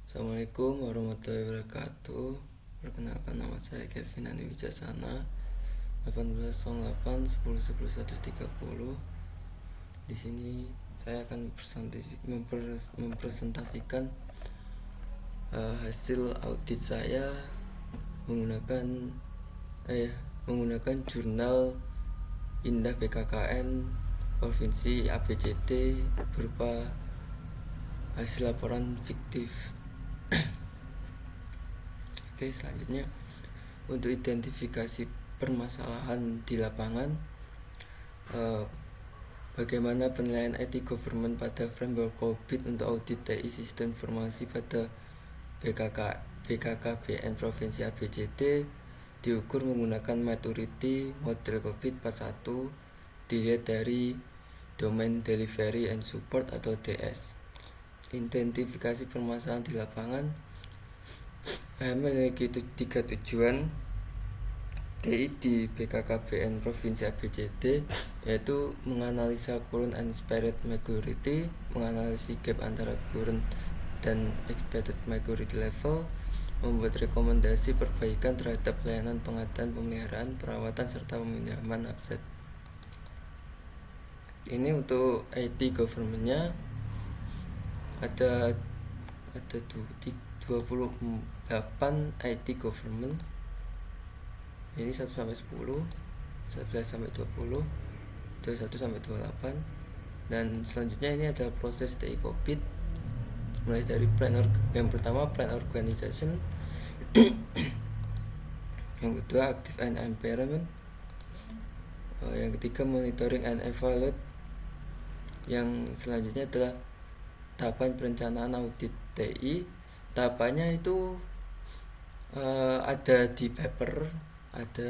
Assalamualaikum warahmatullahi wabarakatuh. Perkenalkan, nama saya Kevin Ani Wijasana, 1808 10 11 130. Di sini saya akan mempresentasikan hasil audit saya menggunakan jurnal Indah BKKN Provinsi ABCD berupa hasil laporan fiktif. Oke, selanjutnya untuk identifikasi permasalahan di lapangan, bagaimana penilaian IT government pada framework COVID untuk audit TI sistem informasi pada BKKBN Provinsi ABCD diukur menggunakan maturity model COVID 41, dilihat dari Domain Delivery and Support atau DS. Identifikasi permasalahan di lapangan memiliki 3 tujuan TI di BKKBN Provinsi ABCD, yaitu menganalisa current and expected maturity, menganalisis gap antara current dan expected maturity level, membuat rekomendasi perbaikan terhadap layanan pengadaan, pemeliharaan, perawatan, serta peminjaman aset. Ini untuk IT government-nya ada 28 IT government. Ini 1 sampai 10, 11 sampai 20, 21 sampai 28. Dan selanjutnya ini adalah proses TI COVID, mulai dari yang pertama plan organization, yang kedua active and environment, yang ketiga monitoring and evaluate, yang selanjutnya adalah tahapan perencanaan audit TI. Tahapannya itu ada di paper, ada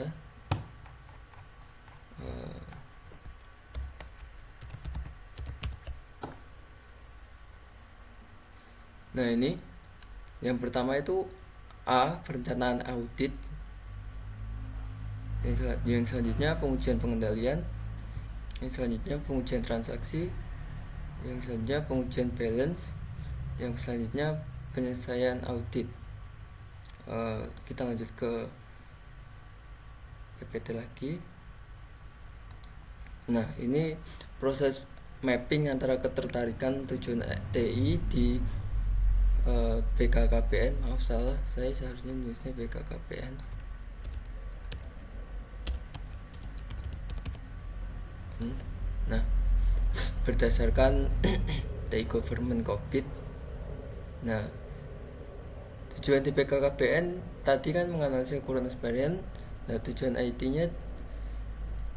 nah ini yang pertama itu A, perencanaan audit. Yang selanjutnya pengujian pengendalian, yang selanjutnya pengujian transaksi, yang selanjutnya pengujian balance, yang selanjutnya penyelesaian audit. Kita lanjut ke PPT lagi. Nah, ini proses mapping antara ketertarikan tujuan TI di BKKBN. Maaf, salah, saya seharusnya nulisnya BKKBN. Nah, berdasarkan TI government COVID. Nah, tujuan di BKKBN tadi kan menganalisis current experience. Nah, tujuan IT-nya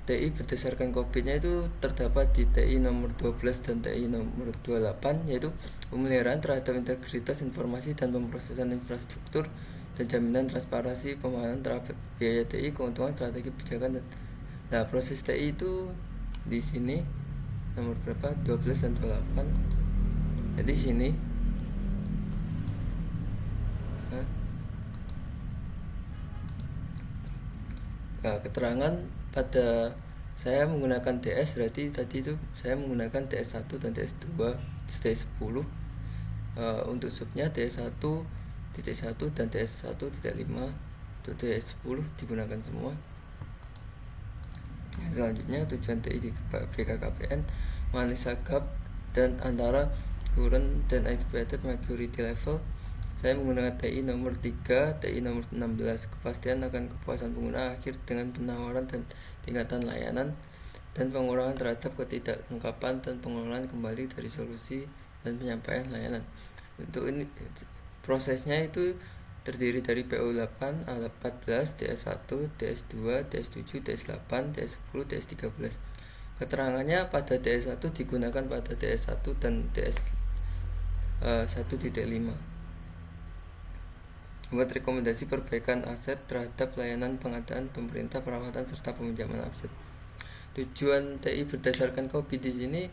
TI berdasarkan COVID-nya itu terdapat di TI nomor 12 dan TI nomor 28, yaitu pemeliharaan terhadap integritas informasi dan pemrosesan infrastruktur dan jaminan transparansi pemahaman terhadap biaya TI, keuntungan, strategi kebijakan. Nah, proses TI itu di sini nomor berapa? 12 dan 28. Jadi sini nah, keterangan pada saya menggunakan DS, berarti tadi itu saya menggunakan DS1 dan DS2, DS10. Untuk subnya DS1 titik 1 dan DS1 titik 5. Untuk DS10 digunakan semua. Selanjutnya tujuan TI di BKKBN menganalisa gap dan antara current dan expected maturity level. Saya menggunakan TI nomor 3, TI nomor 16, kepastian akan kepuasan pengguna akhir dengan penawaran dan tingkatan layanan, dan pengurangan terhadap ketidaklengkapan dan pengelolaan kembali dari solusi dan penyampaian layanan. Untuk ini prosesnya itu terdiri dari PO8, A14, DS1, DS2, DS7, DS8, DS10, DS13. Keterangannya pada DS1 digunakan pada DS1 dan DS1.5. Buat rekomendasi perbaikan aset terhadap layanan pengadaan, pemerintah, perawatan, serta peminjaman aset. Tujuan TI berdasarkan COVID di sini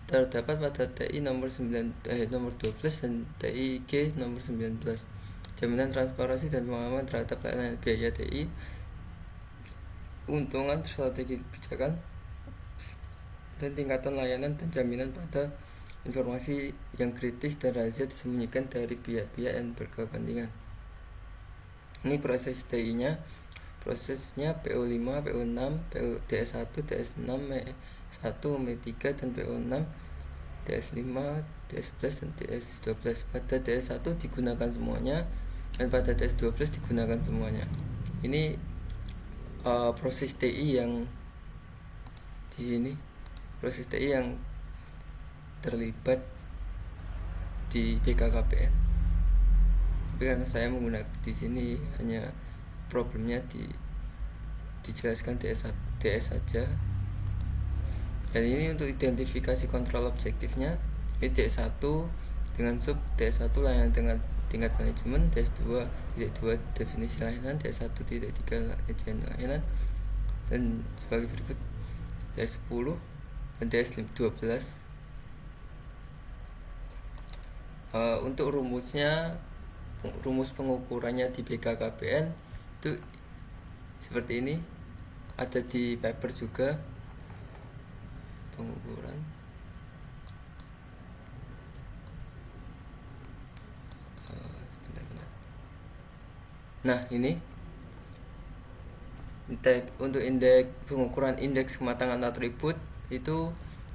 terdapat pada TI nomor 12 dan TIG nomor 19. Jaminan transparansi dan pemahaman terhadap layanan biaya TI, keuntungan, strategi kebijakan, dan tingkatan layanan dan jaminan pada informasi yang kritis dan rahasia disembunyikan dari pihak-pihak yang berkepentingan. Ini proses TI-nya. Prosesnya PO5, PO6, DS1, DS6, ME1, ME3, dan PO6, DS5, DS11, dan DS12. Pada DS1 digunakan semuanya, dan pada DS12 digunakan semuanya. Ini proses TI yang di sini, proses TI yang terlibat di BKKBN. Tapi karena saya menggunakan di sini hanya problemnya dijelaskan DS saja. Dan ini untuk identifikasi kontrol objektifnya. Ini DS1 dengan sub DS1 layanan dengan tingkat manajemen, DS2 titik 2 definisi layanan, DS1 titik 3 agent layanan, dan sebagai berikut DS10 dan DS12. Untuk rumus pengukurannya di BKKBN itu seperti ini, ada di paper juga pengukuran. Nah, ini untuk indeks pengukuran indeks kematangan atribut itu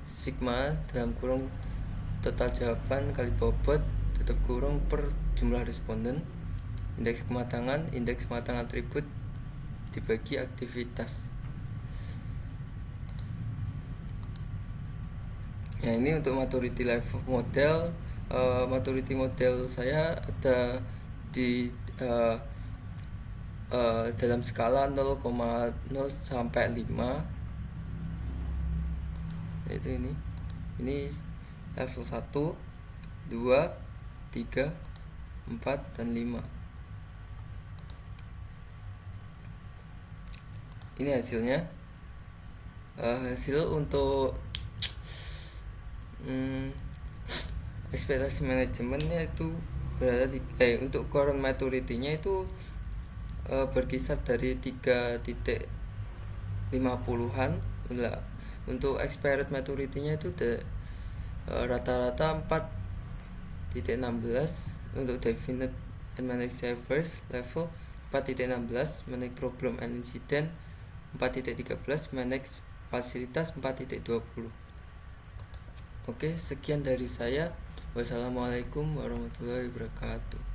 sigma dalam kurung total jawaban kali bobot tutup kurung per jumlah responden. Indeks kematangan atribut dibagi aktivitas. Ya, ini untuk maturity level model. Maturity model saya ada di dalam skala 0,0 sampai 5, yaitu ini level 1, 2, 3, 4, dan 5. Ini hasilnya. Hasil untuk ekspektasi manajemennya itu berada di untuk current maturity-nya itu berkisar dari 3.50-an. Untuk expired maturity-nya itu rata-rata 4.16. Untuk definite and manage service level 4.16, manage problem and incident 4.13, manage fasilitas 4.20. Oke, sekian dari saya. Wassalamualaikum warahmatullahi wabarakatuh.